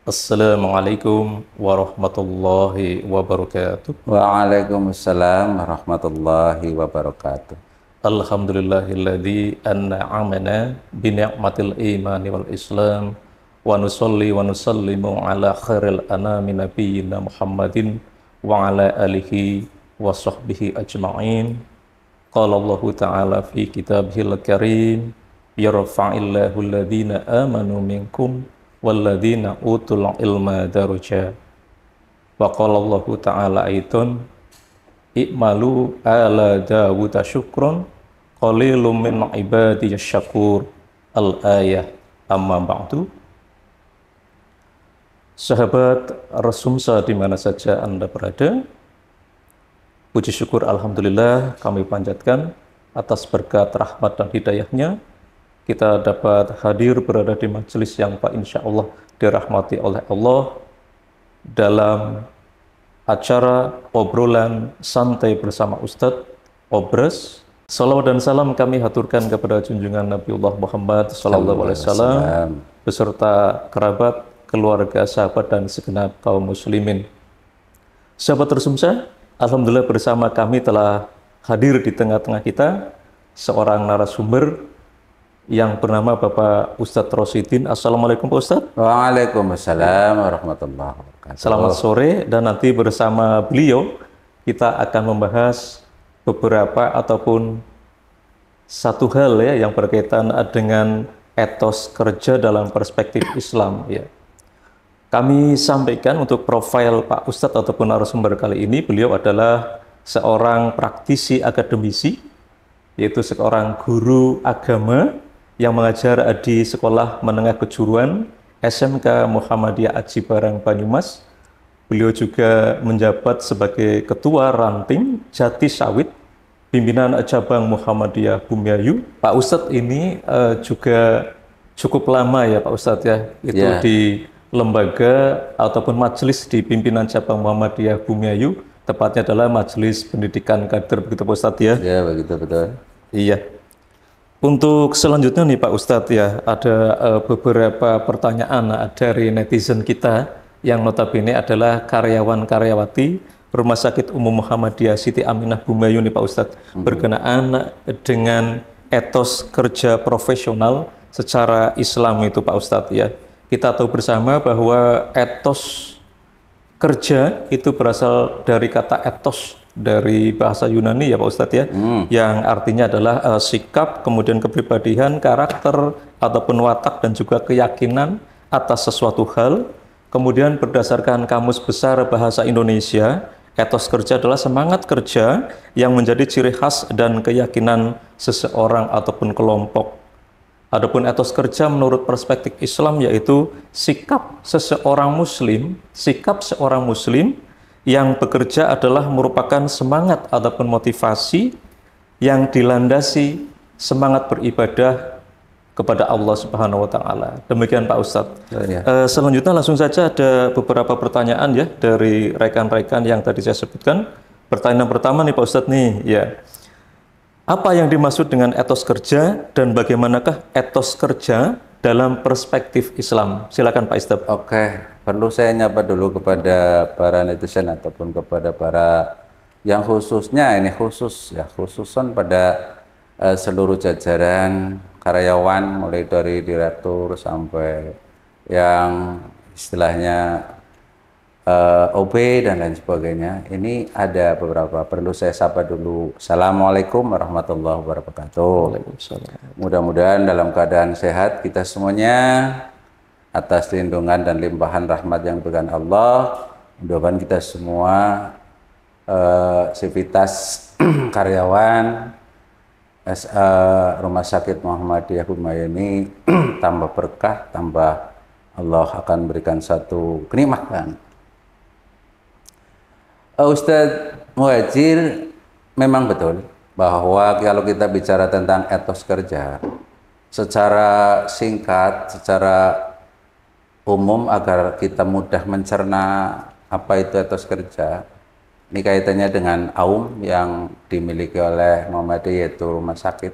Assalamualaikum warahmatullahi wabarakatuh. Waalaikumsalam warahmatullahi wabarakatuh. Alhamdulillahilladzi an'amana bi ni'matil imani wal islam wa nusalli wa nusallimu ala khairil anami nabiyyina Muhammadin wa ala alihi wa sahbihi ajma'in. Qala Allah ta'ala fi kitabihil karim yarfa'illahu alladhina amanu minkum walladzina utul ilma daraja. Wa qala Allah ta'ala aidan i'malu ala Dawud syukron qalilum min ibadiyas syakur. Al-ayah. Amma ba'du. Sahabat Rasumsa di mana saja Anda berada, puji syukur alhamdulillah kami panjatkan atas berkat rahmat dan hidayahnya kita dapat hadir berada di majelis yang Pak insya Allah dirahmati oleh Allah dalam acara obrolan santai bersama Ustadz Obras. Salawat dan salam kami haturkan kepada junjungan Nabiullah Muhammad sallallahu alaihi wasallam beserta kerabat, keluarga, sahabat dan segenap kaum muslimin. Sahabat Rasumsa, alhamdulillah bersama kami telah hadir di tengah-tengah kita seorang narasumber yang bernama Bapak Ustadz Rosidin. Assalamualaikum Pak Ustadz. Waalaikumsalam warahmatullahi wabarakatuh. Selamat sore, dan nanti bersama beliau kita akan membahas beberapa ataupun satu hal ya yang berkaitan dengan etos kerja dalam perspektif Islam ya. Kami sampaikan untuk profil Pak Ustadz ataupun narasumber kali ini, beliau adalah seorang praktisi akademisi, yaitu seorang guru agama yang mengajar di Sekolah Menengah Kejuruan SMK Muhammadiyah Aji Barang Banyumas. Beliau juga menjabat sebagai Ketua Ranting Jati Sawit Pimpinan Cabang Muhammadiyah Bumiayu. Pak Ustadz ini juga cukup lama ya Pak Ustadz ya, itu di lembaga ataupun majelis di Pimpinan Cabang Muhammadiyah Bumiayu, tepatnya adalah Majelis Pendidikan Kader, begitu Pak Ustadz ya? Ya begitu, betul. Iya. Untuk selanjutnya nih Pak Ustadz ya, ada beberapa pertanyaan dari netizen kita yang notabene adalah karyawan-karyawati Rumah Sakit Umum Muhammadiyah Siti Aminah Bumiayu nih Pak Ustadz, berkenaan dengan etos kerja profesional secara Islam itu Pak Ustadz ya. Kita tahu bersama bahwa etos kerja itu berasal dari kata etos dari bahasa Yunani ya Pak Ustadz ya, yang artinya adalah sikap, kemudian kepribadian, karakter, ataupun watak dan juga keyakinan atas sesuatu hal. Kemudian berdasarkan Kamus Besar Bahasa Indonesia, etos kerja adalah semangat kerja yang menjadi ciri khas dan keyakinan seseorang ataupun kelompok. Adapun etos kerja menurut perspektif Islam yaitu sikap seorang muslim yang bekerja adalah merupakan semangat ataupun motivasi yang dilandasi semangat beribadah kepada Allah Subhanahu wa Ta'ala. Demikian Pak Ustadz. Selanjutnya langsung saja ada beberapa pertanyaan ya dari rekan-rekan yang tadi saya sebutkan. Pertanyaan pertama nih Pak Ustadz nih ya. Apa yang dimaksud dengan etos kerja dan bagaimanakah etos kerja dalam perspektif Islam? Silakan Pak Ustadz. Oke, perlu saya nyapa dulu kepada para netizen ataupun kepada para yang khususnya ini khususon pada seluruh jajaran karyawan mulai dari direktur sampai yang istilahnya OB dan lain sebagainya. Ini ada beberapa perlu saya sapa dulu. Assalamualaikum warahmatullahi wabarakatuh. Mudah-mudahan dalam keadaan sehat kita semuanya atas lindungan dan limpahan rahmat yang diberikan Allah. Mudah-mudahan kita semua sivitas karyawan Rumah Sakit Muhammadiyah Bumiayu ini tambah berkah, tambah Allah akan berikan satu kenikmatan. Ustadz Muhajir, memang betul bahwa kalau kita bicara tentang etos kerja secara singkat, secara umum agar kita mudah mencerna apa itu etos kerja, ini kaitannya dengan AUM yang dimiliki oleh Muhammadiyah yaitu rumah sakit,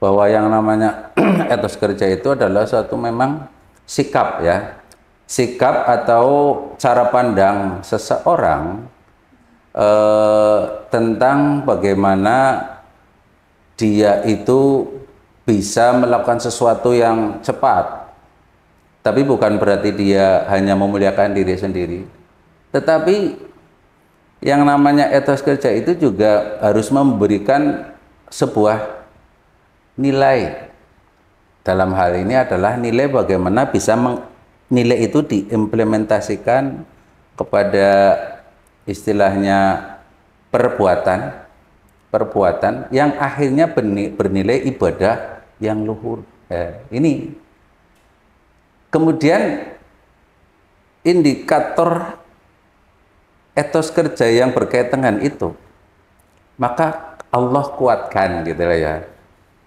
bahwa yang namanya etos kerja itu adalah suatu memang sikap ya, sikap atau cara pandang seseorang tentang bagaimana dia itu bisa melakukan sesuatu yang cepat, tapi bukan berarti dia hanya memuliakan diri sendiri, tetapi yang namanya etos kerja itu juga harus memberikan sebuah nilai. Dalam hal ini adalah nilai bagaimana bisa nilai itu diimplementasikan kepada istilahnya perbuatan yang akhirnya bernilai ibadah yang luhur. Ini kemudian indikator etos kerja yang berkaitan dengan itu, maka Allah kuatkan gitu lah ya.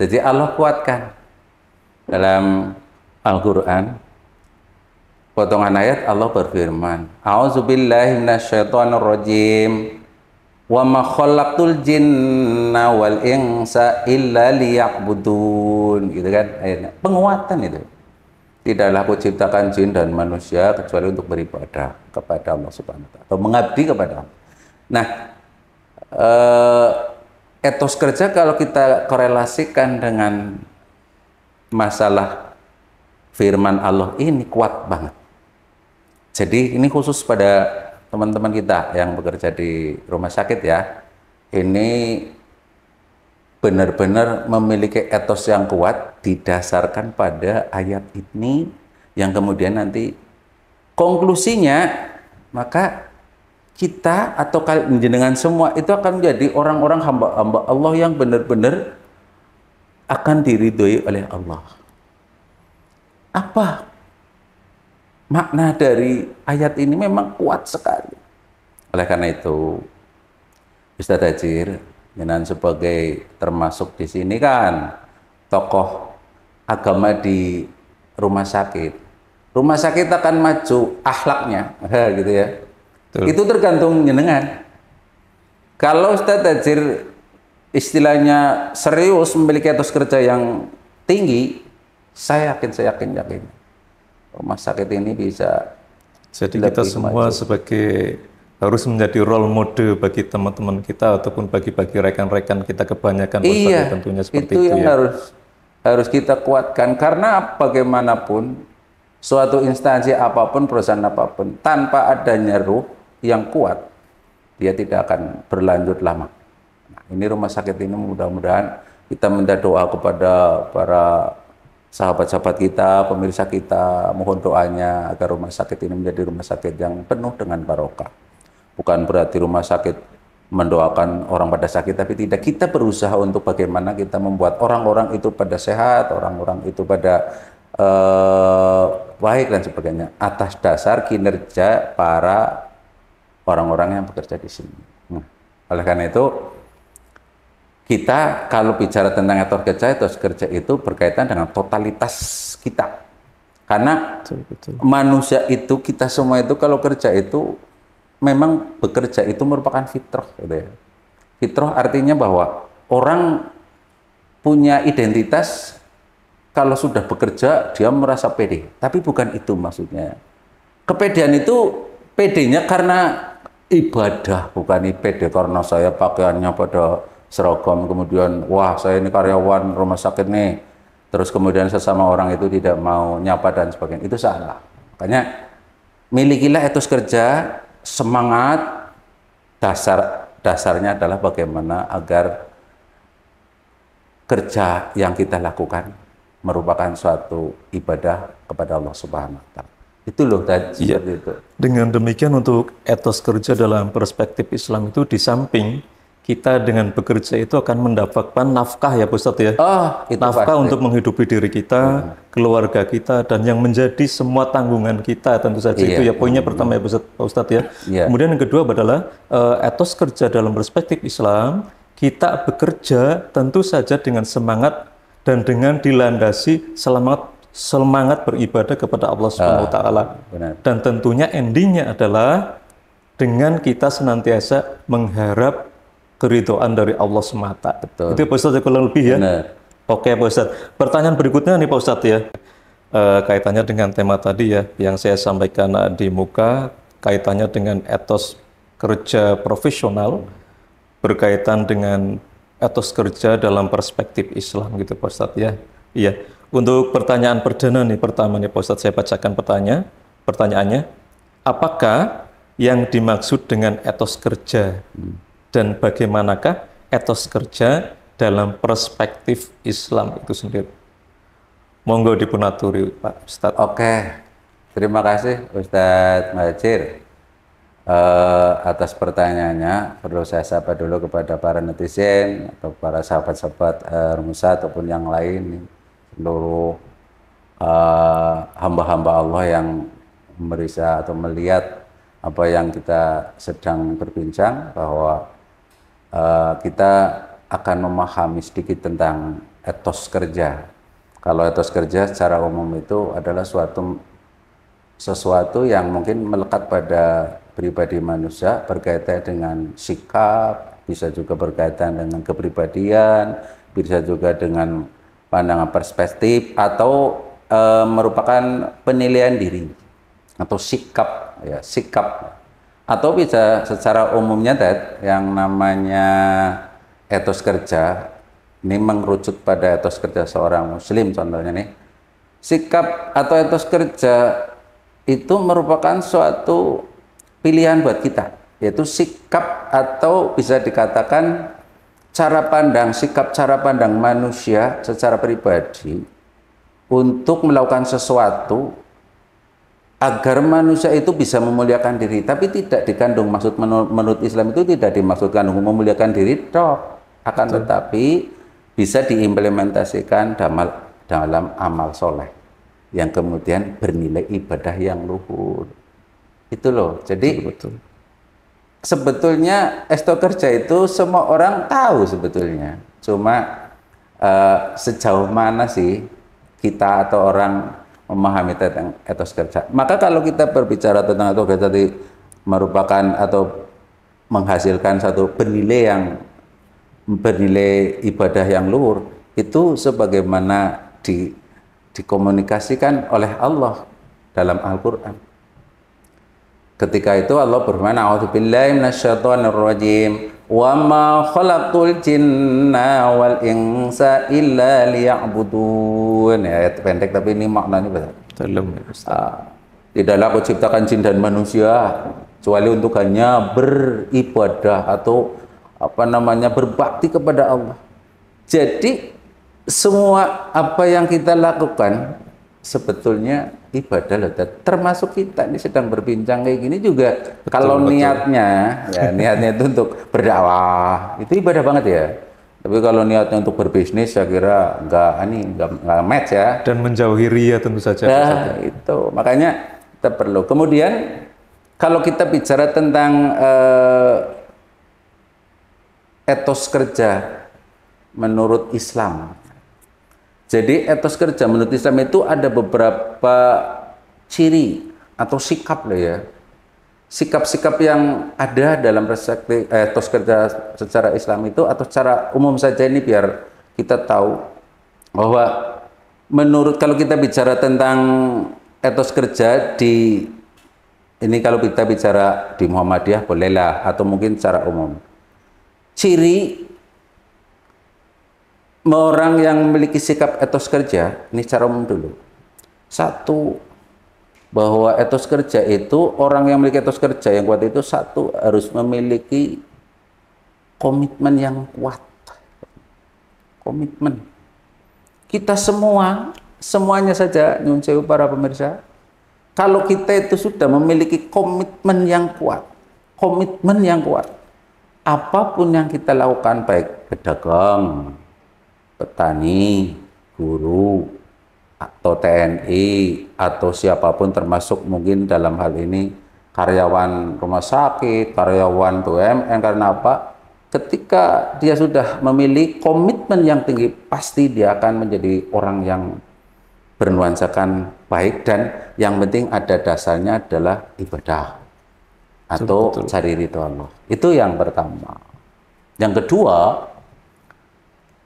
Jadi Allah kuatkan dalam Al-Quran, potongan ayat Allah berfirman, A'udzubillahi minasyaitonirrajim. Wa ma khalaqtul jinna wal insa illa liya'budun, gitu kan ayatnya. Penguatan itu. Tidaklah aku ciptakan jin dan manusia kecuali untuk beribadah kepada Allah Subhanahu wa taala atau mengabdi kepada Allah. Nah, etos kerja kalau kita korelasikan dengan masalah firman Allah ini kuat banget. Jadi ini khusus pada teman-teman kita yang bekerja di rumah sakit ya, ini benar-benar memiliki etos yang kuat didasarkan pada ayat ini, yang kemudian nanti konklusinya maka kita atau kalian dengan semua itu akan menjadi orang-orang hamba-hamba Allah yang benar-benar akan diridhoi oleh Allah. Apa makna dari ayat ini? Memang kuat sekali. Oleh karena itu, Ustadz Hajir, dengan sebagai termasuk di sini kan tokoh agama di rumah sakit. Rumah sakit akan maju akhlaknya, gitu ya. Betul. Itu tergantung jenengan. Kalau Ustadz Hajir istilahnya serius memiliki etos kerja yang tinggi, saya yakin rumah sakit ini bisa. Jadi kita semua maju. Sebagai harus menjadi role model bagi teman-teman kita ataupun bagi rekan-rekan kita kebanyakan. Iya, tentunya seperti itu yang ya. harus kita kuatkan, karena bagaimanapun suatu instansi apapun, perusahaan apapun, tanpa adanya ruh yang kuat, dia tidak akan berlanjut lama. Nah, ini rumah sakit ini mudah-mudahan kita minta doa kepada para sahabat-sahabat kita, pemirsa kita, mohon doanya agar rumah sakit ini menjadi rumah sakit yang penuh dengan barokah. Bukan berarti rumah sakit mendoakan orang pada sakit, tapi tidak, kita berusaha untuk bagaimana kita membuat orang-orang itu pada sehat, orang-orang itu pada baik dan sebagainya, atas dasar kinerja para orang-orang yang bekerja di sini. Oleh karena itu, kita kalau bicara tentang etos kerja itu berkaitan dengan totalitas kita. Karena betul. Manusia itu, kita semua itu kalau kerja itu memang bekerja itu merupakan fitrah, gitu ya. Fitrah artinya bahwa orang punya identitas, kalau sudah bekerja dia merasa pede. Tapi bukan itu maksudnya. Kepedean itu pedenya karena ibadah, bukan pede karena saya pakaiannya pada seragam, kemudian wah saya ini karyawan rumah sakit nih, terus kemudian sesama orang itu tidak mau nyapa dan sebagainya. Itu salah. Makanya milikilah etos kerja, semangat, dasarnya adalah bagaimana agar kerja yang kita lakukan merupakan suatu ibadah kepada Allah Subhanahu wa taala. Itu loh tadi. Iya. Itu. Dengan demikian untuk etos kerja dalam perspektif Islam itu, di samping kita dengan bekerja itu akan mendapatkan nafkah ya Pak Ustadz ya. Nafkah pasti. Untuk menghidupi diri kita, keluarga kita, dan yang menjadi semua tanggungan kita tentu saja. Itu ya poinnya pertama ya Pak Ustadz ya. Kemudian yang kedua adalah etos kerja dalam perspektif Islam, kita bekerja tentu saja dengan semangat dan dengan dilandasi semangat beribadah kepada Allah Subhanahu wa taala. Dan tentunya endingnya adalah dengan kita senantiasa mengharap keridhaan dari Allah semata. Betul. Itu Pak Ustadz kurang lebih ya. Benar. Oke Pak Ustadz. Pertanyaan berikutnya nih Pak Ustadz ya. kaitannya dengan tema tadi ya, yang saya sampaikan di muka, kaitannya dengan etos kerja profesional, berkaitan dengan etos kerja dalam perspektif Islam gitu Pak Ustadz ya. Iya. Untuk pertanyaan perdana nih, pertama nih Pak Ustadz, saya bacakan pertanyaannya. Apakah yang dimaksud dengan etos kerja dan bagaimanakah etos kerja dalam perspektif Islam itu sendiri? Monggo dipunaturi Pak Ustadz. Oke, terima kasih Ustadz Majir atas pertanyaannya. Perlu saya sapa dulu kepada para netizen atau para sahabat-sahabat Rumusa ataupun yang lain, seluruh hamba-hamba Allah yang memeriksa atau melihat apa yang kita sedang berbincang, bahwa kita akan memahami sedikit tentang etos kerja. Kalau etos kerja secara umum itu adalah sesuatu yang mungkin melekat pada pribadi manusia, berkaitan dengan sikap, bisa juga berkaitan dengan kepribadian, bisa juga dengan pandangan perspektif, atau merupakan penilaian diri atau sikap, ya sikap. Atau bisa secara umumnya yang namanya etos kerja ini mengerucut pada etos kerja seorang muslim. Contohnya nih, sikap atau etos kerja itu merupakan suatu pilihan buat kita, yaitu sikap atau bisa dikatakan cara pandang, sikap cara pandang manusia secara pribadi untuk melakukan sesuatu agar manusia itu bisa memuliakan diri. Tapi tidak dikandung maksud, menurut Islam itu tidak dimaksudkan memuliakan diri akan tetapi bisa diimplementasikan dalam amal soleh yang kemudian bernilai ibadah yang luhur. Itu loh. Jadi betul. Sebetulnya etos kerja itu semua orang tahu sebetulnya. Cuma sejauh mana sih kita atau orang memahami tentang etos kerja. Maka kalau kita berbicara tentang etos kerja tadi merupakan atau menghasilkan satu bernilai ibadah yang luhur, itu sebagaimana dikomunikasikan oleh Allah dalam Al-Quran. Ketika itu Allah berfirman, a'udzubillahi minasyaitonirrajim, wa ma khalaqtul jinna wal insa illa liya'budun. Ya, ayat pendek tapi ini maknanya besar. Tidaklah aku ciptakan jin dan manusia kecuali untuk hanya beribadah atau berbakti kepada Allah. Jadi semua apa yang kita lakukan sebetulnya ibadah loh. Termasuk kita ini sedang berbincang kayak gini juga. Kalau niatnya itu untuk berdakwah, itu ibadah banget ya. Tapi kalau niatnya untuk berbisnis, saya kira nggak match ya. Dan menjauhi ria tentu saja. Nah, itu makanya kita perlu. Kemudian kalau kita bicara tentang etos kerja menurut Islam. Jadi etos kerja menurut Islam itu ada beberapa ciri atau sikap loh ya. Sikap-sikap yang ada dalam perspektif etos kerja secara Islam itu, atau secara umum saja ini biar kita tahu bahwa kalau kita bicara tentang etos kerja ini kalau kita bicara di Muhammadiyah bolehlah, atau mungkin secara umum. Ciri orang yang memiliki sikap etos kerja, ini secara umum dulu. Satu, bahwa etos kerja itu, orang yang memiliki etos kerja yang kuat itu, satu, harus memiliki komitmen yang kuat. Komitmen. Kita semuanya saja, nyun sewu para pemirsa, kalau kita itu sudah memiliki komitmen yang kuat, apapun yang kita lakukan, baik pedagang, petani, guru, atau TNI, atau siapapun, termasuk mungkin dalam hal ini karyawan rumah sakit, karyawan BUMN, karena apa? Ketika dia sudah memiliki komitmen yang tinggi, pasti dia akan menjadi orang yang bernuansakan baik, dan yang penting ada dasarnya adalah ibadah atau cari ridho Allah. Itu yang pertama. Yang kedua,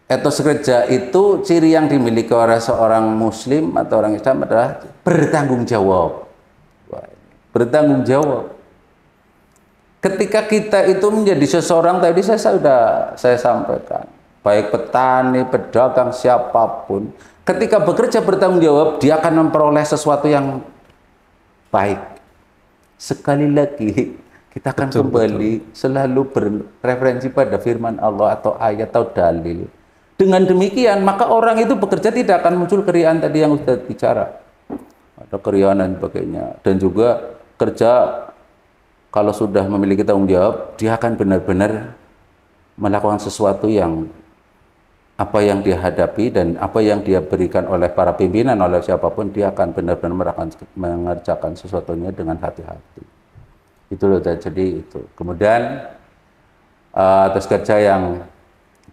etos kerja itu ciri yang dimiliki oleh seorang muslim atau orang Islam adalah bertanggung jawab. Bertanggung jawab. Ketika kita itu menjadi seseorang, tadi saya sampaikan, baik petani, pedagang, siapapun, ketika bekerja bertanggung jawab, dia akan memperoleh sesuatu yang baik. Sekali lagi, kita akan kembali selalu bereferensi pada firman Allah atau ayat atau dalil. Dengan demikian, maka orang itu bekerja tidak akan muncul keriaan tadi yang sudah bicara. Ada keriaan dan sebagainya. Dan juga kerja kalau sudah memiliki tanggung jawab, dia akan benar-benar melakukan sesuatu yang apa yang dia hadapi dan apa yang dia berikan oleh para pimpinan, oleh siapapun, dia akan benar-benar mengerjakan sesuatunya dengan hati-hati. Itu loh, jadi itu. Kemudian atas kerja yang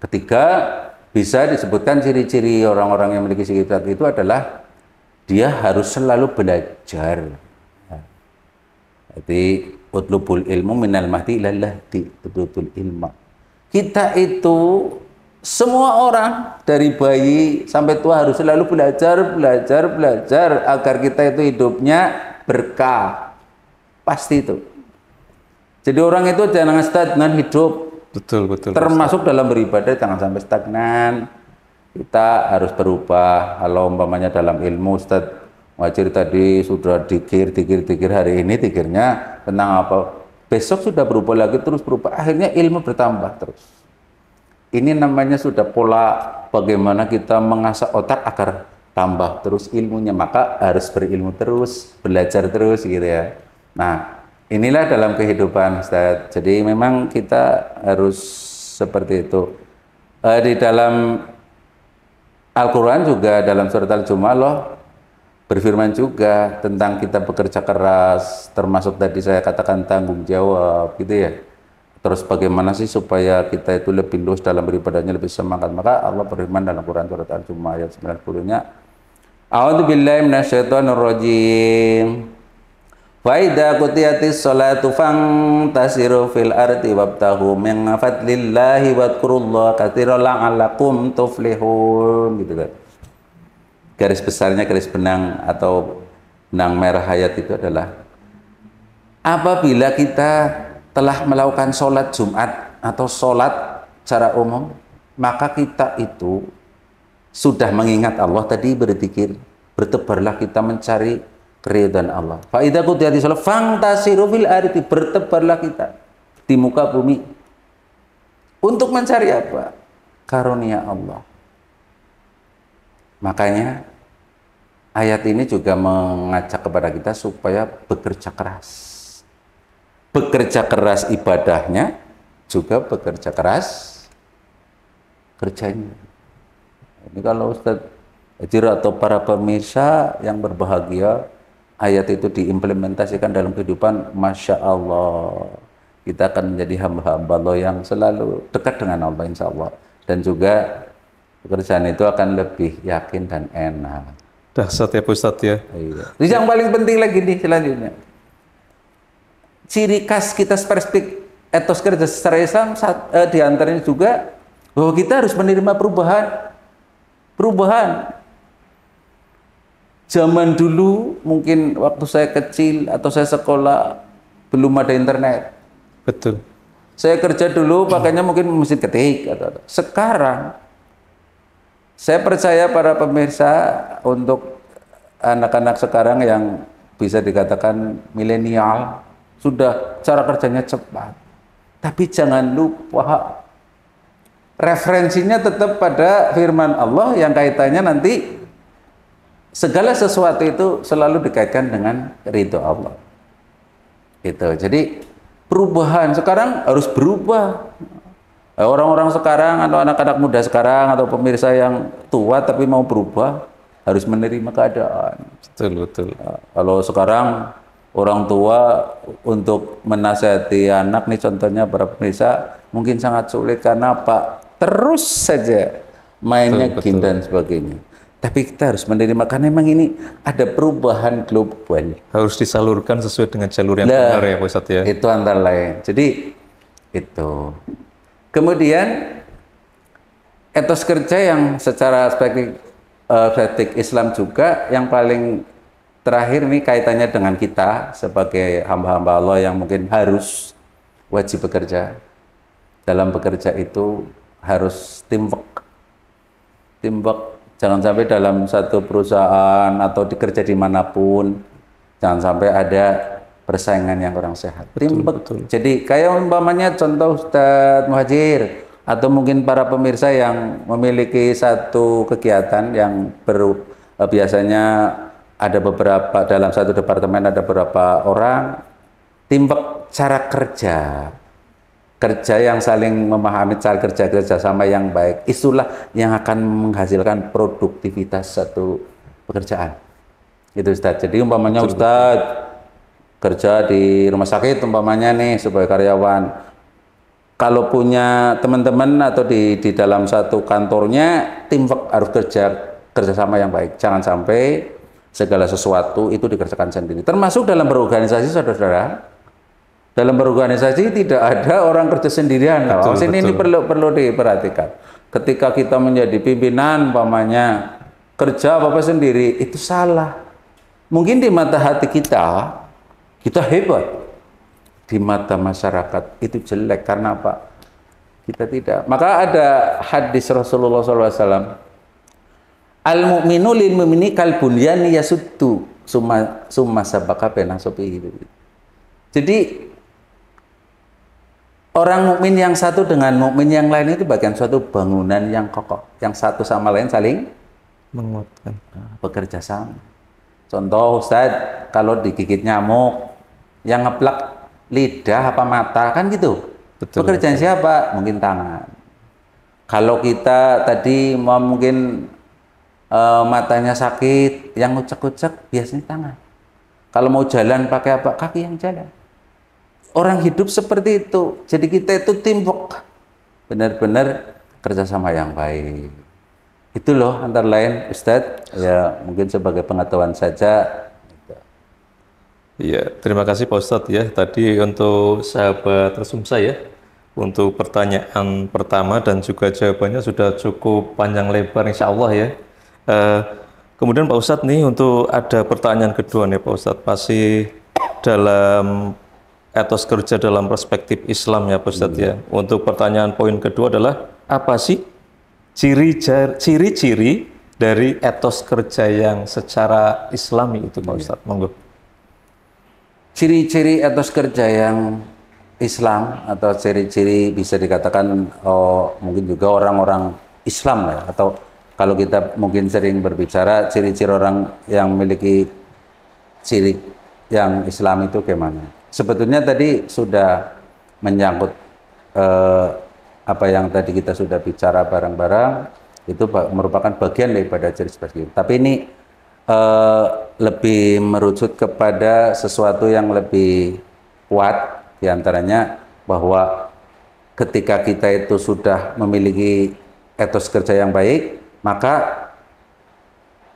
ketiga, bisa disebutkan ciri-ciri orang-orang yang memiliki sifat itu adalah dia harus selalu belajar. Jadi utlubul ilmu minal mahdi ilal lahdi, utlubul ilma. Kita itu semua orang dari bayi sampai tua harus selalu belajar agar kita itu hidupnya berkah. Pasti itu. Jadi orang itu jangan stagnan hidup. Betul. Termasuk dalam beribadah jangan sampai stagnan. Kita harus berubah. Kalau umpamanya dalam ilmu, Ustaz Muhajir tadi sudah dikir hari ini dikirnya tentang apa, besok sudah berubah lagi, terus berubah, akhirnya ilmu bertambah terus. Ini namanya sudah pola bagaimana kita mengasah otak agar tambah terus ilmunya, maka harus berilmu terus, belajar terus gitu ya. Nah, inilah dalam kehidupan, Ustaz. Jadi memang kita harus seperti itu. Di dalam Al-Quran juga dalam surat Al-Jumu'ah Allah berfirman juga tentang kita bekerja keras, termasuk tadi saya katakan tanggung jawab gitu ya. Terus bagaimana sih supaya kita itu lebih luas dalam beribadahnya, lebih semangat. Maka Allah berfirman dalam Quran surat Al-Jumu'ah ayat 90-nya, A'udzubillahi minasyaitonirrajim. Wa idza qutiyatis sholatu fantasiru fil ardi wabtaghu min fadlillahi wadhkurullaha katsiran la'allakum tuflihun gitu kan. Garis besarnya, garis benang atau benang merah ayat itu adalah apabila kita telah melakukan sholat Jumat atau sholat secara umum, maka kita itu sudah mengingat Allah tadi, berzikir, bertebarlah kita mencari keridhaan Allah. Fa idza qudiyatish shalah fantasiru fil ardi, bertebarlah kita di muka bumi untuk mencari apa? Karunia Allah. Makanya ayat ini juga mengajak kepada kita supaya bekerja keras. Bekerja keras ibadahnya, juga bekerja keras kerjanya. Ini kalau Ustaz Hajir atau para pemirsa yang berbahagia, ayat itu diimplementasikan dalam kehidupan, Masya Allah. Kita akan menjadi hamba-hamba Allah yang selalu dekat dengan Allah, insya Allah. Dan juga pekerjaan itu akan lebih yakin dan enak. Dahsyat ya Pak Ustadz ya. Iya. Terus yang paling penting lagi nih selanjutnya, ciri khas kita perspektif etos kerja secara Islam diantaranya juga bahwa kita harus menerima perubahan. Zaman dulu mungkin waktu saya kecil atau saya sekolah belum ada internet. Betul. Saya kerja dulu pakainya mungkin mesin ketik atau sekarang. Saya percaya para pemirsa, untuk anak-anak sekarang yang bisa dikatakan milenial, sudah cara kerjanya cepat. Tapi jangan lupa, referensinya tetap pada firman Allah yang kaitannya nanti segala sesuatu itu selalu dikaitkan dengan ridho Allah. Gitu. Jadi perubahan sekarang harus berubah. Orang-orang sekarang atau anak-anak muda sekarang atau pemirsa yang tua tapi mau berubah harus menerima keadaan. Betul. Kalau sekarang orang tua untuk menasihati anak nih, contohnya para pemirsa, mungkin sangat sulit karena apa? Terus saja mainnya game dan sebagainya. Tapi kita harus menerima karena memang ini ada perubahan global. Harus disalurkan sesuai dengan jalur yang benar ya Pak Ustadz ya. Itu antara lain. Jadi itu. Kemudian etos kerja yang secara perspektif Islam juga yang paling terakhir nih kaitannya dengan kita sebagai hamba-hamba Allah yang mungkin harus wajib bekerja. Dalam bekerja itu harus teamwork. Teamwork, jangan sampai dalam satu perusahaan atau dikerja dimanapun, jangan sampai ada persaingan yang kurang sehat. Teamwork. Jadi kayak umpamanya contoh Ustadz Muhajir, atau mungkin para pemirsa yang memiliki satu kegiatan yang biasanya ada beberapa, dalam satu departemen ada beberapa orang, teamwork, cara kerja yang saling memahami, cara kerja sama yang baik, itulah yang akan menghasilkan produktivitas satu pekerjaan. Itu Ustadz. Jadi umpamanya Ustadz kerja di rumah sakit umpamanya nih sebagai karyawan, kalau punya teman-teman atau di dalam satu kantornya, teamwork, harus kerjasama yang baik. Jangan sampai segala sesuatu itu dikerjakan sendiri. Termasuk dalam berorganisasi, saudara-saudara. Dalam berorganisasi tidak ada orang kerja sendirian. Ini perlu diperhatikan. Ketika kita menjadi pimpinan, umpamanya kerja apa sendiri, itu salah. Mungkin di mata hati kita hebat. Di mata masyarakat itu jelek. Karena apa? Kita tidak. Maka ada hadis Rasulullah SAW, al-mu'minu lil mu'mini kal bunyani yasuddu summa sabaka baina safihi. Jadi orang mukmin yang satu dengan mukmin yang lain itu bagian suatu bangunan yang kokoh, yang satu sama lain saling menguatkan, bekerja sama. Contoh Ustadz, kalau digigit nyamuk, yang ngeplak lidah apa mata, kan gitu. Pekerjaan siapa? Mungkin tangan. Kalau kita tadi mungkin matanya sakit, yang ngucek-ngucek biasanya tangan. Kalau mau jalan pakai apa? Kaki yang jalan. Orang hidup seperti itu. Jadi kita itu teamwork, benar-benar kerjasama yang baik. Itu loh antara lain Ustadz, ya mungkin sebagai pengetahuan saja. Iya, terima kasih Pak Ustadz ya. Tadi untuk sahabat Tersumsa ya, untuk pertanyaan pertama dan juga jawabannya sudah cukup panjang lebar insya Allah ya. Kemudian Pak Ustadz nih, untuk ada pertanyaan kedua nih Pak Ustadz, masih dalam etos kerja dalam perspektif Islam ya Pak Ustadz ya. Untuk pertanyaan poin kedua adalah, apa sih ciri-ciri dari etos kerja yang secara Islami itu Pak Ustadz? Monggo. Ciri-ciri etos kerja yang Islam atau ciri-ciri bisa dikatakan mungkin juga orang-orang Islam ya, atau kalau kita mungkin sering berbicara ciri-ciri orang yang memiliki ciri yang Islam itu gimana? Sebetulnya tadi sudah menyangkut apa yang tadi kita sudah bicara bareng-bareng, itu merupakan bagian daripada ciri-ciri. Tapi ini lebih merucut kepada sesuatu yang lebih kuat, diantaranya bahwa ketika kita itu sudah memiliki etos kerja yang baik, maka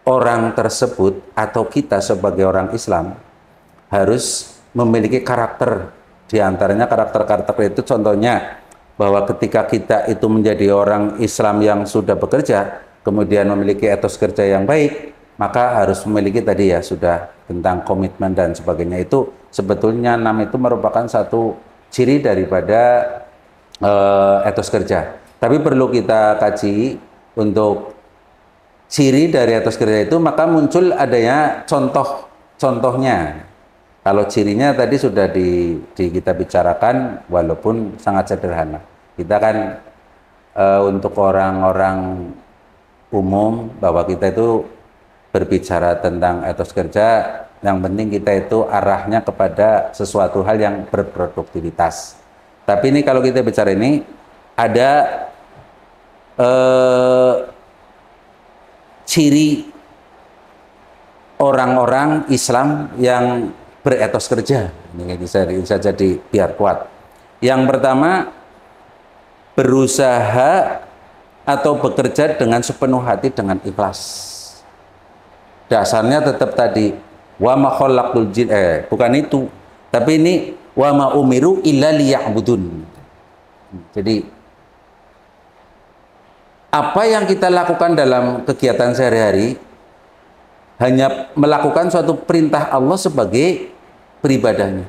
orang tersebut atau kita sebagai orang Islam harus memiliki karakter. Diantaranya karakter-karakter itu contohnya bahwa ketika kita itu menjadi orang Islam yang sudah bekerja, kemudian memiliki etos kerja yang baik, maka harus memiliki tadi ya sudah tentang komitmen dan sebagainya. Itu sebetulnya 6 itu merupakan satu ciri daripada etos kerja. Tapi perlu kita kaji untuk ciri dari etos kerja itu, maka muncul adanya contohnya. Kalau cirinya tadi sudah kita bicarakan, walaupun sangat sederhana. Kita kan untuk orang-orang umum bahwa kita itu berbicara tentang etos kerja, yang penting kita itu arahnya kepada sesuatu hal yang berproduktivitas. Tapi ini kalau kita bicara ini ada ciri orang-orang Islam yang beretos kerja. Ini bisa jadi biar kuat. Yang pertama, berusaha atau bekerja dengan sepenuh hati dengan ikhlas. Dasarnya tetap tadi wa ma khalaqtul jin, bukan itu, tapi ini wa ma umiru illa liya'budun. Jadi apa yang kita lakukan dalam kegiatan sehari-hari hanya melakukan suatu perintah Allah sebagai peribadahnya.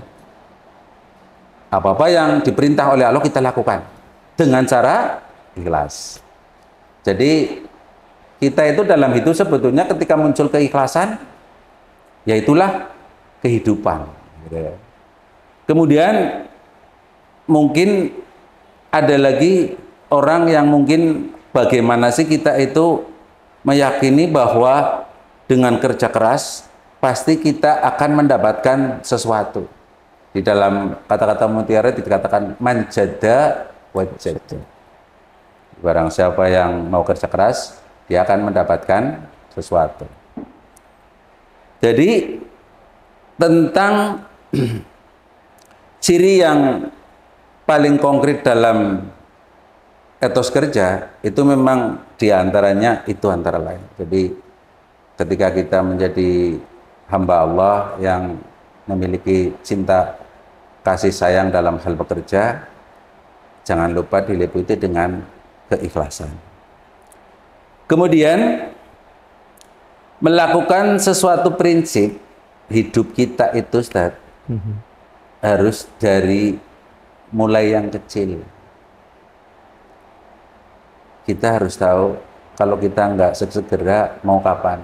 Apa-apa yang diperintah oleh Allah kita lakukan dengan cara ikhlas. Jadi kita itu dalam hidup sebetulnya ketika muncul keikhlasan, yaitulah kehidupan. Kemudian mungkin ada lagi orang yang mungkin bagaimana sih kita itu meyakini bahwa dengan kerja keras pasti kita akan mendapatkan sesuatu. Di dalam kata-kata mutiara dikatakan manjada wajada. Barang siapa yang mau kerja keras, dia akan mendapatkan sesuatu. Jadi tentang ciri yang paling konkret dalam etos kerja itu memang diantaranya itu antara lain. Jadi ketika kita menjadi hamba Allah yang memiliki cinta kasih sayang dalam hal bekerja, jangan lupa diliputi dengan keikhlasan. Kemudian melakukan sesuatu prinsip hidup kita itu, Ustaz, harus dari mulai yang kecil. Kita harus tahu kalau kita nggak segera mau kapan.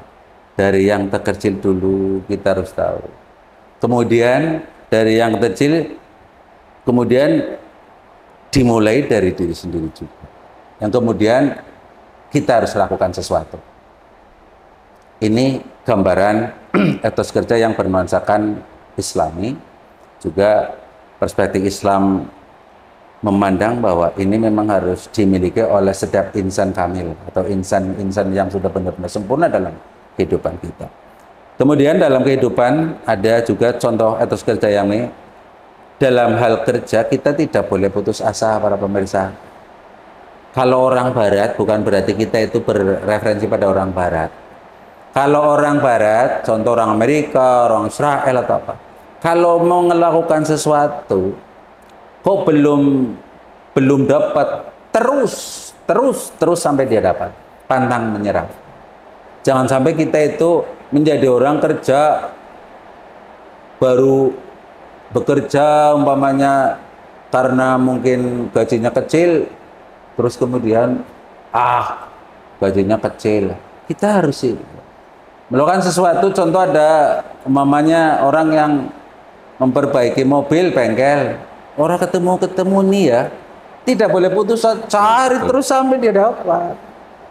Dari yang terkecil dulu kita harus tahu. Kemudian dari yang kecil, kemudian dimulai dari diri sendiri juga. Yang kemudian kita harus lakukan sesuatu. Ini gambaran etos kerja yang bernuansakan Islami. Juga perspektif Islam memandang bahwa ini memang harus dimiliki oleh setiap insan kamil atau insan-insan yang sudah benar-benar sempurna dalam kehidupan kita. Kemudian dalam kehidupan ada juga contoh etos kerja yang ini. Dalam hal kerja kita tidak boleh putus asa, para pemirsa. Kalau orang barat bukan berarti kita itu berreferensi pada orang barat. Kalau orang barat, contoh orang Amerika, orang Israel atau apa, kalau mau melakukan sesuatu kok belum dapat, terus sampai dia dapat, pantang menyerah. Jangan sampai kita itu menjadi orang kerja baru bekerja umpamanya karena mungkin gajinya kecil, terus kemudian gajinya kecil. Kita harus sih melakukan sesuatu. Contoh ada umpamanya orang yang memperbaiki mobil bengkel, orang ketemu nih ya, tidak boleh putus, cari terus sampai dia dapat.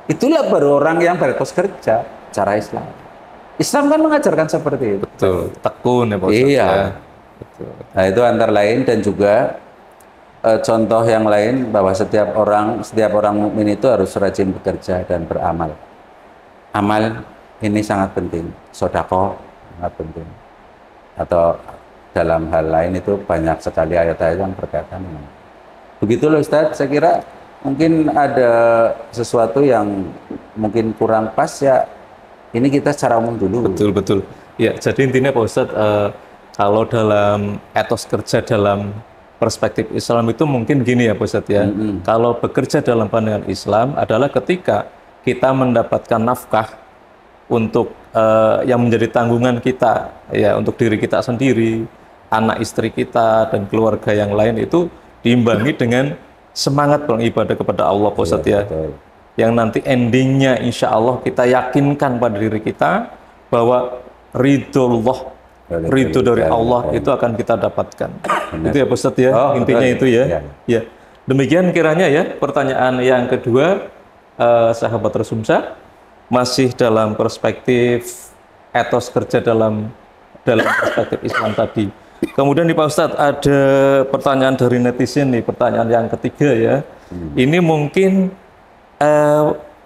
Itulah baru orang yang beretos kerja cara Islam. Islam kan mengajarkan seperti itu. Betul, tekun ya Pak Ustadz. Iya. Ya. Betul. Nah itu antara lain, dan juga contoh yang lain bahwa setiap orang mukmin itu harus rajin bekerja dan beramal. Amal ini sangat penting, sedekah sangat penting. Atau dalam hal lain itu banyak sekali ayat-ayat yang berkaitan dengan. Begitu loh Ustadz, saya kira mungkin ada sesuatu yang mungkin kurang pas ya. Ini kita secara umum dulu. Betul. Ya, jadi intinya Pak Ustadz, kalau dalam etos kerja dalam perspektif Islam itu mungkin gini ya Pak Ustadz ya. Kalau bekerja dalam pandangan Islam adalah ketika kita mendapatkan nafkah untuk yang menjadi tanggungan kita, ya untuk diri kita sendiri, anak istri kita dan keluarga yang lain, itu diimbangi dengan semangat beribadah kepada Allah Pak Ustadz ya. Betul. Yang nanti endingnya insya Allah kita yakinkan pada diri kita bahwa ridho dari Allah itu akan kita dapatkan. Benar. Itu ya Pak Ustadz ya, intinya betul. itu ya. Ya. Ya. Demikian kiranya ya pertanyaan yang kedua, sahabat Rasumsa, masih dalam perspektif etos kerja dalam perspektif Islam tadi. Kemudian nih Pak Ustadz, ada pertanyaan dari netizen nih, pertanyaan yang ketiga ya. Ini mungkin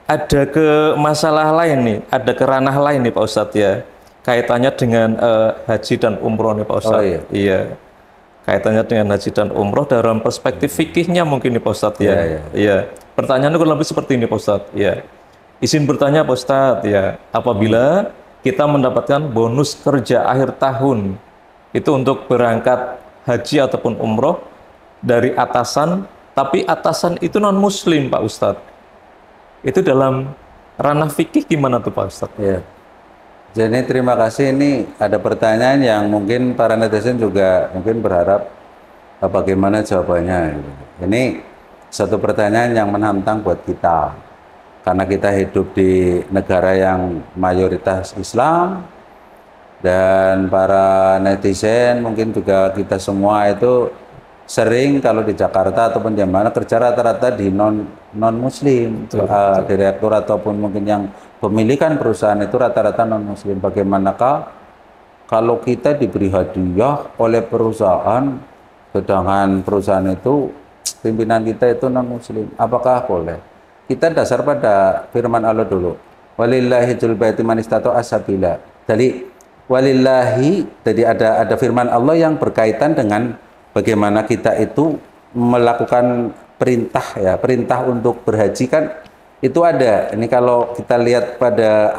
ada ke masalah lain nih, ada ke ranah lain nih Pak Ustadz ya, kaitannya dengan haji dan umroh nih Pak Ustadz. Oh, iya. Iya, kaitannya dengan haji dan umroh dalam perspektif fikihnya mungkin nih Pak Ustadz ya. Iya. Pertanyaannya kurang lebih seperti ini Pak Ustadz. Iya. Izin bertanya Pak Ustadz ya, apabila kita mendapatkan bonus kerja akhir tahun itu untuk berangkat haji ataupun umroh dari atasan, tapi atasan itu non muslim Pak Ustadz. Itu dalam ranah fikih gimana tuh Pak Ustadz? Ya. Jadi terima kasih, ini ada pertanyaan yang mungkin para netizen juga mungkin berharap bagaimana jawabannya. Ini satu pertanyaan yang menantang buat kita. Karena kita hidup di negara yang mayoritas Islam, dan para netizen mungkin juga kita semua itu sering kalau di Jakarta ataupun di mana kerja rata-rata di non muslim, direktur ataupun mungkin yang pemilikan perusahaan itu rata-rata non muslim. Bagaimanakah kalau kita diberi hadiah oleh perusahaan, sedangkan perusahaan itu pimpinan kita itu non muslim, apakah boleh? Kita dasar pada firman Allah dulu, walillahi dzul baiti man istata'a sabila. Jadi walillahi, jadi ada firman Allah yang berkaitan dengan bagaimana kita itu melakukan perintah, ya, perintah untuk berhaji kan itu ada. Ini kalau kita lihat pada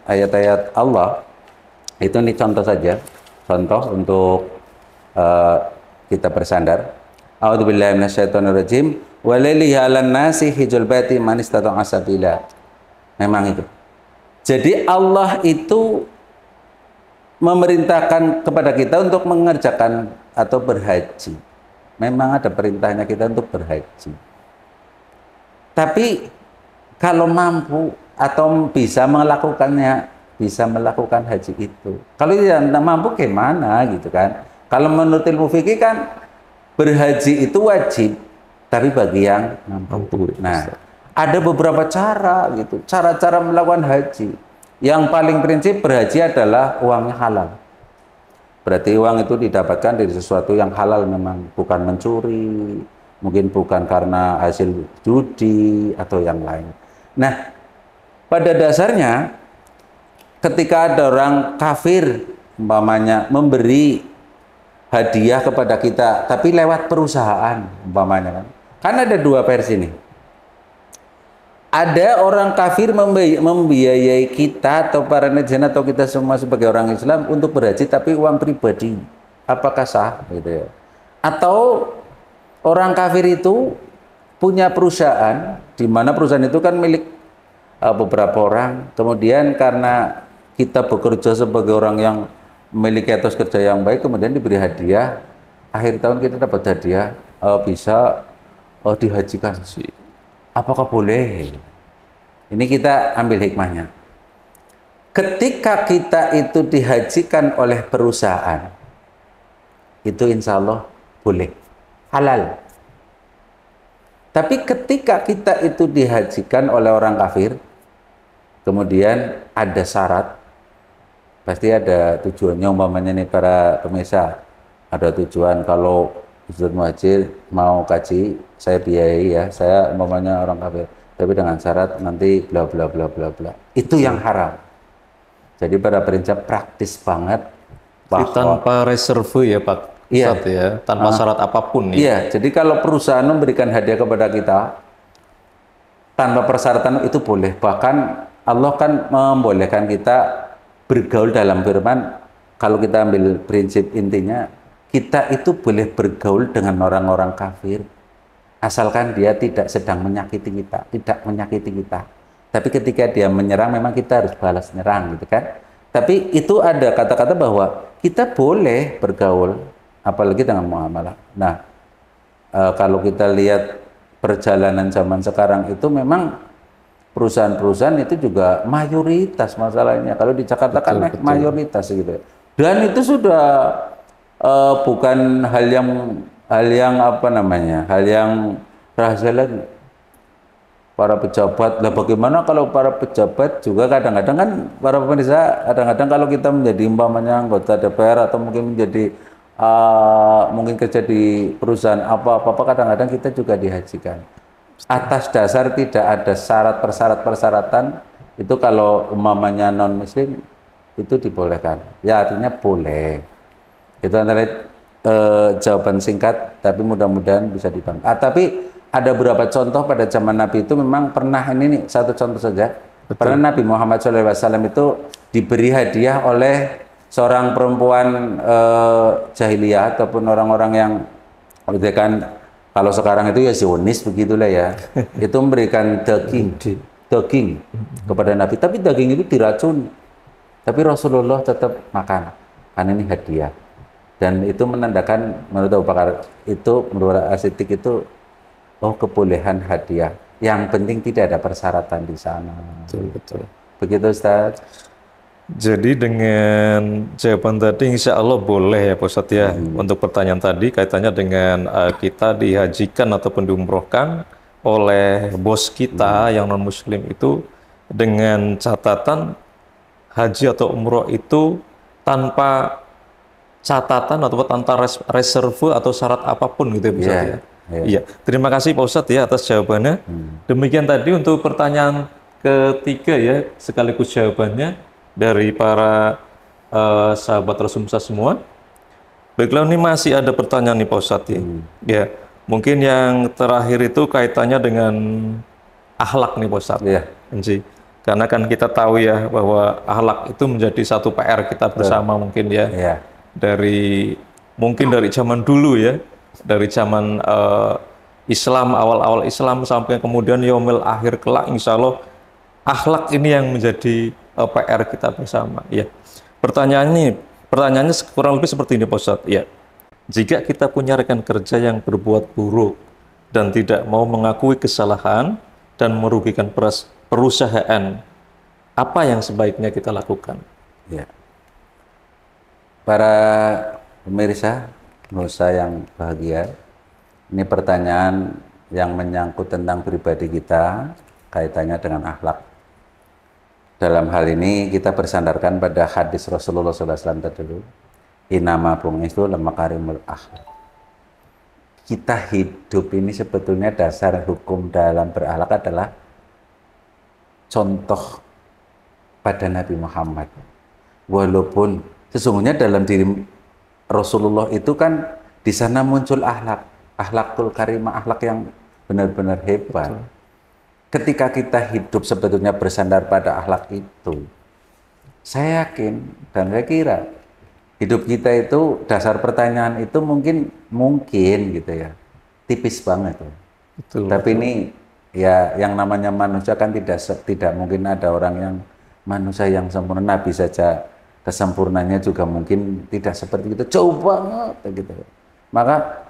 ayat-ayat Allah, itu ini contoh saja, contoh untuk kita bersandar. A'udzubillahi minasyaitonirrajim. Walillahi 'alan nasi hijjul baiti man istata'a sabila. Memang itu. Jadi Allah itu memerintahkan kepada kita untuk mengerjakan atau berhaji. Memang ada perintahnya kita untuk berhaji. Tapi kalau mampu atau bisa melakukannya, bisa melakukan haji itu. Kalau tidak mampu gimana gitu kan? Kalau menurut ilmu fikih kan berhaji itu wajib, tapi bagi yang mampu. Nah, ada beberapa cara gitu, cara-cara melakukan haji. Yang paling prinsip berhaji adalah uangnya halal. Berarti uang itu didapatkan dari sesuatu yang halal, memang bukan mencuri, mungkin bukan karena hasil judi atau yang lain. Nah, pada dasarnya ketika ada orang kafir umpamanya memberi hadiah kepada kita, tapi lewat perusahaan umpamanya kan ada dua versi nih. Ada orang kafir membiayai kita atau para netizen atau kita semua sebagai orang Islam untuk berhaji tapi uang pribadi. Apakah sah gitu ya? Atau orang kafir itu punya perusahaan, di mana perusahaan itu kan milik beberapa orang. Kemudian karena kita bekerja sebagai orang yang memiliki etos kerja yang baik, kemudian diberi hadiah. Akhir tahun kita dapat hadiah, bisa dihajikan. Apakah boleh? Ini kita ambil hikmahnya. Ketika kita itu dihajikan oleh perusahaan, itu insya Allah boleh, halal. Tapi ketika kita itu dihajikan oleh orang kafir, kemudian ada syarat, pasti ada tujuannya. Umpamanya nih para pemirsa, ada tujuan kalau Ustaz Muhajir mau kaji, saya biayai ya, saya umpamanya orang kafir, tapi dengan syarat nanti bla bla bla bla bla. Itu yang haram. Jadi pada prinsip praktis banget. Tanpa reserve ya Pak Ustadz, ya, tanpa syarat apapun ya. Iya, jadi kalau perusahaan memberikan hadiah kepada kita tanpa persyaratan itu boleh. Bahkan Allah kan membolehkan kita bergaul dalam firman. Kalau kita ambil prinsip intinya, kita itu boleh bergaul dengan orang-orang kafir asalkan dia tidak sedang menyakiti kita, tidak menyakiti kita. Tapi ketika dia menyerang, memang kita harus balas nyerang gitu kan. Tapi itu ada kata-kata bahwa kita boleh bergaul, apalagi dengan muamalah. Nah, kalau kita lihat perjalanan zaman sekarang itu memang perusahaan-perusahaan itu juga mayoritas masalahnya. Kalau di Jakarta kan mayoritas gitu. Dan itu sudah bukan hal yang apa namanya, hal yang rahasia lagi. Para pejabat, lah bagaimana kalau para pejabat juga kadang-kadang kan, para pemirsa, kadang-kadang kalau kita menjadi umpamanya anggota DPR atau mungkin menjadi mungkin kerja di perusahaan apa-apa, kadang-kadang kita juga dihajikan atas dasar tidak ada syarat persyaratan. Itu kalau umpamanya non muslim itu dibolehkan, ya artinya boleh. Itu antara jawaban singkat, tapi mudah-mudahan bisa dibantu. Tapi ada beberapa contoh pada zaman Nabi itu memang pernah, ini nih satu contoh saja. Betul. Pernah Nabi Muhammad SAW itu diberi hadiah oleh seorang perempuan jahiliyah ataupun orang-orang yang kan kalau sekarang itu ya Zionis begitulah ya. Itu memberikan daging daging kepada Nabi, tapi daging itu diracun. Tapi Rasulullah tetap makan, karena ini hadiah. Dan itu menandakan menurut Abu Bakar itu, menurut As-Siddiq itu, oh kebolehan hadiah. Yang penting tidak ada persyaratan di sana. Betul, betul. Begitu Ustaz. Jadi dengan jawaban tadi insya Allah boleh ya Pak Ustadz ya. Untuk pertanyaan tadi kaitannya dengan kita dihajikan ataupun diumrohkan oleh bos kita yang non muslim itu dengan catatan haji atau umroh itu tanpa catatan atau tanpa reserve atau syarat apapun gitu ya Pak Ustadz ya. Iya, terima kasih Pak Ustadz ya atas jawabannya. Demikian tadi untuk pertanyaan ketiga ya, sekaligus jawabannya dari para sahabat Rasulullah semua. Baiklah, ini masih ada pertanyaan nih Pak Ustadz ya. Ya, mungkin yang terakhir itu kaitannya dengan akhlak nih Pak Ustadz. Iya. Karena kan kita tahu ya bahwa akhlak itu menjadi satu PR kita bersama mungkin ya. Iya. Mungkin dari zaman dulu ya, dari zaman Islam, awal-awal Islam sampai kemudian yaumil akhir kelak, insya Allah akhlak ini yang menjadi PR kita bersama. Ya. Pertanyaannya kurang lebih seperti ini Pak Ustadz. Ya. Jika kita punya rekan kerja yang berbuat buruk dan tidak mau mengakui kesalahan dan merugikan perusahaan, apa yang sebaiknya kita lakukan? Ya. Para pemirsa Nusa yang bahagia, ini pertanyaan yang menyangkut tentang pribadi kita, kaitannya dengan akhlak. Dalam hal ini kita bersandarkan pada hadis Rasulullah SAW tadi, inama bu'itsu limakarimil akhlak. Kita hidup ini sebetulnya dasar hukum dalam berakhlak adalah contoh pada Nabi Muhammad. Walaupun sesungguhnya dalam diri Rasulullah itu kan di sana muncul akhlakul karimah, akhlak yang benar-benar hebat. Betul. Ketika kita hidup sebetulnya bersandar pada akhlak itu, saya yakin dan saya kira hidup kita itu, dasar pertanyaan itu mungkin gitu ya, tipis banget. Betul, tapi betul. Ini ya yang namanya manusia kan tidak mungkin ada orang yang manusia yang sempurna. Nabi saja kesempurnaannya juga mungkin tidak seperti itu, jauh banget gitu. Maka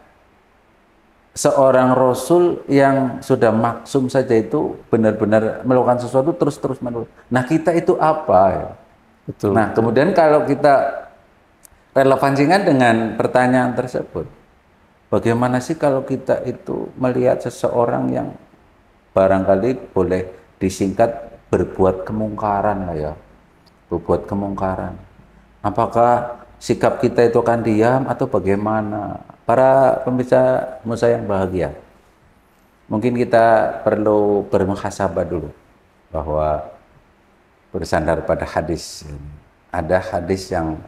seorang Rasul yang sudah maksum saja itu benar-benar melakukan sesuatu terus menerus. Nah kita itu apa ya? Betul. Nah kemudian kalau kita relevansikan dengan pertanyaan tersebut, bagaimana sih kalau kita itu melihat seseorang yang barangkali boleh disingkat berbuat kemungkaran lah ya, berbuat kemungkaran. Apakah sikap kita itu akan diam atau bagaimana? Para pemirsa Nusa yang bahagia, mungkin kita perlu bermuhasabah dulu bahwa bersandar pada hadis. Ada hadis yang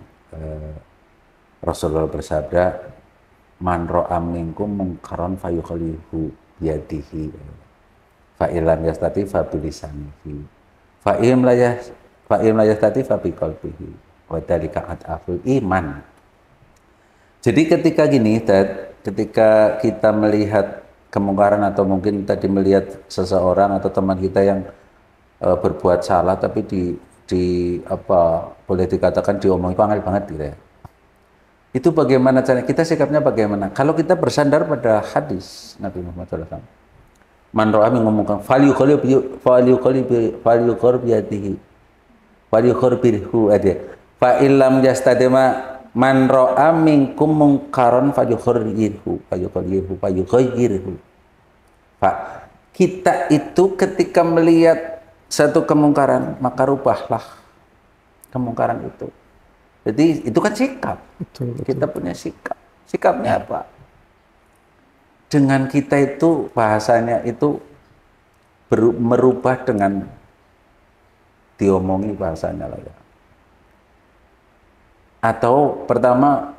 Rasulullah bersabda, man ra'a minkum munkaran fayukhalihu biyadihi fa illam yastati fa bilisanihi fa im la yastati fa biqalbihi wa dzalika ad'aful iman. Jadi ketika gini, ketika kita melihat kemungkaran atau mungkin tadi melihat seseorang atau teman kita yang berbuat salah tapi boleh dikatakan diomongin panggil banget gitu ya. Itu bagaimana caranya? Kita sikapnya bagaimana? Kalau kita bersandar pada hadis Nabi Muhammad SAW, man ra'a minkum munkaran falyughayyirhu fa illam yastadima man ra'a minkum munkaran falyughayyirhu. Pak, kita itu ketika melihat satu kemungkaran maka rubahlah kemungkaran itu. Jadi itu kan sikap. Betul. Kita punya sikap. Sikapnya apa? Dengan kita itu bahasanya itu merubah dengan diomongi bahasanya lah ya. Atau pertama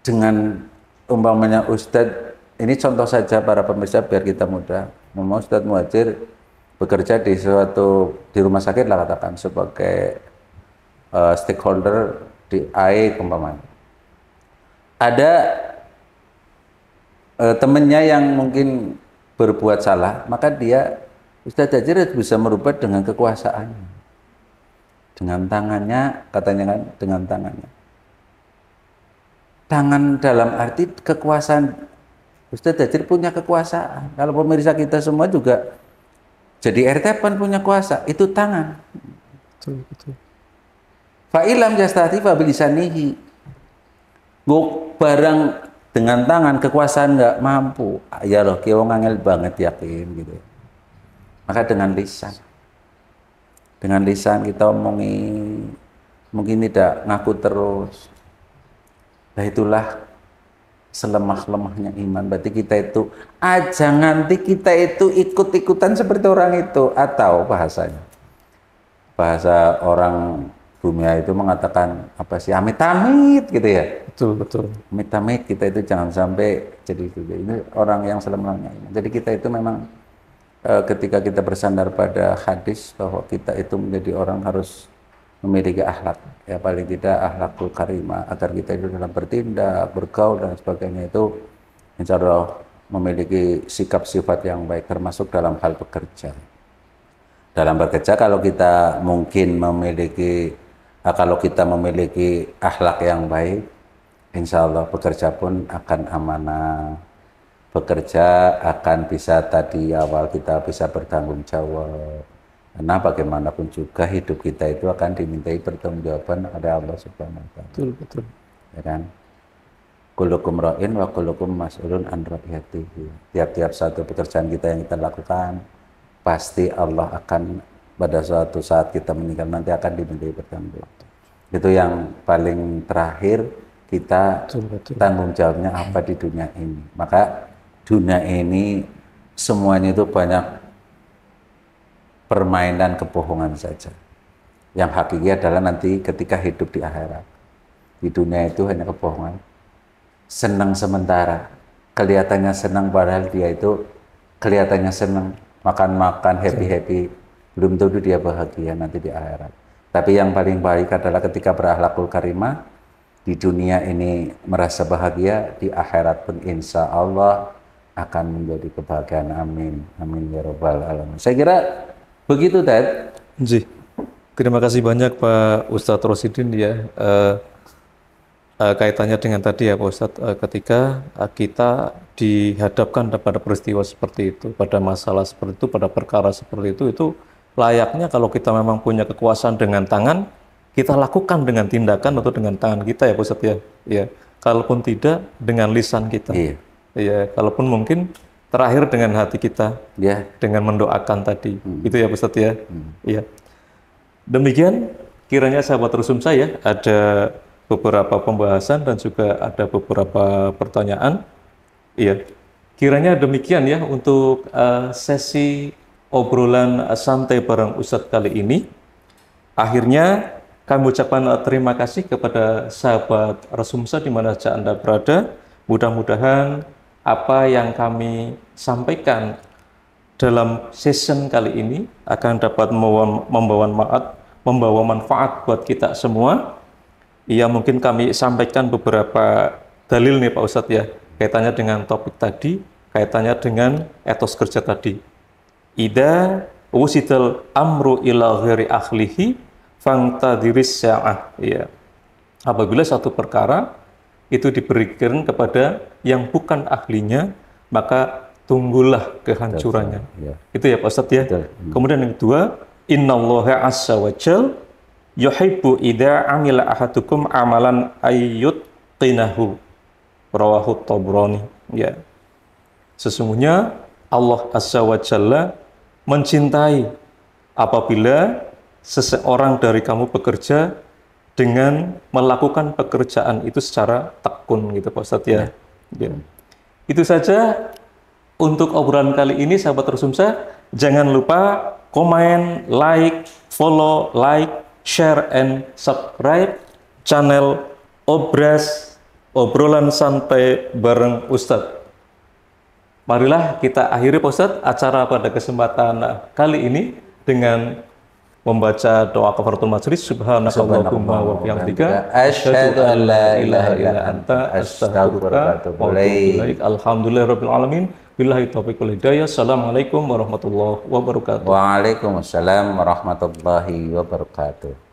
dengan umpamanya Ustadz, ini contoh saja para pemirsa biar kita mudah. Ustadz Muhajir bekerja di rumah sakit lah katakan sebagai stakeholder di AE umpamanya. Ada temennya yang mungkin berbuat salah, maka dia Ustaz Jazir bisa merubah dengan kekuasaannya. Dengan tangannya, katanya kan, dengan tangannya. Tangan dalam arti kekuasaan. Ustaz Jazir punya kekuasaan. Kalau pemirsa kita semua juga jadi RT kan punya kuasa, itu tangan. Betul, betul. Fa'ilam jastati fabilisanihi. Guk barang dengan tangan kekuasaan nggak mampu. Ya loh, kia wong angel banget yakin gitu. Maka dengan lisan. Dengan lisan kita omongi, mungkin tidak ngaku terus. Nah itulah selemah-lemahnya iman. Berarti kita itu aja nganti kita itu ikut-ikutan seperti orang itu. Atau bahasa orang dunia itu mengatakan apa sih, amit-amit gitu ya. Betul, betul. Amit-amit kita itu jangan sampai jadi itu. Ini orang yang selemah-lemahnya iman. Jadi kita itu memang ketika kita bersandar pada hadis bahwa kita itu menjadi orang harus memiliki akhlak, ya paling tidak akhlakul karimah, agar kita itu dalam bertindak, bergaul dan sebagainya itu insya Allah memiliki sikap sifat yang baik, termasuk dalam hal bekerja. Dalam bekerja kalau kita mungkin memiliki akhlak yang baik, insya Allah bekerja pun akan amanah, bekerja akan bisa tadi awal kita bisa bertanggung jawab. Karena bagaimanapun juga hidup kita itu akan dimintai pertanggungjawaban oleh Allah Subhanahu wa taala. Betul, betul. Ya kan? Kullukum ra'in wa kullukum mas'ulun an ra'iyatihi. Tiap-tiap satu pekerjaan kita yang kita lakukan pasti Allah akan pada suatu saat kita meninggal nanti akan dimintai pertanggungjawaban. Itu yang paling terakhir kita Betul, betul. tanggung jawabnya apa di dunia ini. Maka dunia ini semuanya itu banyak permainan kebohongan saja. Yang hakiki adalah nanti ketika hidup di akhirat. Di dunia itu hanya kebohongan. Senang sementara. Kelihatannya senang padahal dia itu kelihatannya senang. Makan-makan, happy-happy. Belum tentu dia bahagia nanti di akhirat. Tapi yang paling baik adalah ketika berakhlakul karimah. Di dunia ini merasa bahagia. Di akhirat pun insya Allah akan menjadi kebahagiaan. Amin. Amin ya rabbal alamin. Saya kira begitu, Ted. Ji, terima kasih banyak Pak Ustadz Rosidin ya. Kaitannya dengan tadi ya Pak Ustadz, ketika kita dihadapkan pada peristiwa seperti itu, pada masalah seperti itu, pada perkara seperti itu layaknya kalau kita memang punya kekuasaan dengan tangan, kita lakukan dengan tindakan atau dengan tangan kita ya Pak Ustadz ya. Ya. Kalaupun tidak dengan lisan kita. Iya. Ya, kalaupun mungkin terakhir dengan hati kita, Ya. dengan mendoakan tadi, itu ya Ustadz ya. Iya. Demikian kiranya sahabat Rusum saya ada beberapa pembahasan dan juga ada beberapa pertanyaan. Iya. Kiranya demikian ya untuk sesi obrolan santai bareng Ustadz kali ini. Akhirnya kami ucapkan terima kasih kepada sahabat Rasumsa di mana saja Anda berada. Mudah-mudahan apa yang kami sampaikan dalam session kali ini akan dapat membawa manfaat buat kita semua. Ya mungkin kami sampaikan beberapa dalil nih Pak Ustadz ya, kaitannya dengan topik tadi, kaitannya dengan etos kerja tadi. Ida wusital amru ila ghairi ahlihi fangtadiris sya'ah. Ya. Apabila satu perkara itu diberikan kepada yang bukan ahlinya, maka tunggulah kehancurannya. Ya. Itu ya Pak Ustadz ya. Kemudian yang kedua, innallaha azza wa jal yuhibbu idza amila ahadukum amalan ayyutqinahu. Rawahu Tabrani. Ya. Sesungguhnya Allah azza wa jalla mencintai apabila seseorang dari kamu bekerja dengan melakukan pekerjaan itu secara tekun gitu Pak Ustadz ya. Ya. Itu saja untuk obrolan kali ini sahabat Rusumsa. Jangan lupa komen, like, follow, share, and subscribe channel Obras Obrolan Santai bareng Ustadz. Marilah kita akhiri Pak Ustadz acara pada kesempatan kali ini dengan membaca doa kafaratul majlis. Subhanakallahumma wa bihamdika asyhadu an la ilaha illa anta astaghfiruka wa atubu ilaik. Alhamdulillahirabbil alamin. Billahi taufiq wal hidayah. Assalamualaikum warahmatullahi wabarakatuh. Waalaikumsalam warahmatullahi wabarakatuh.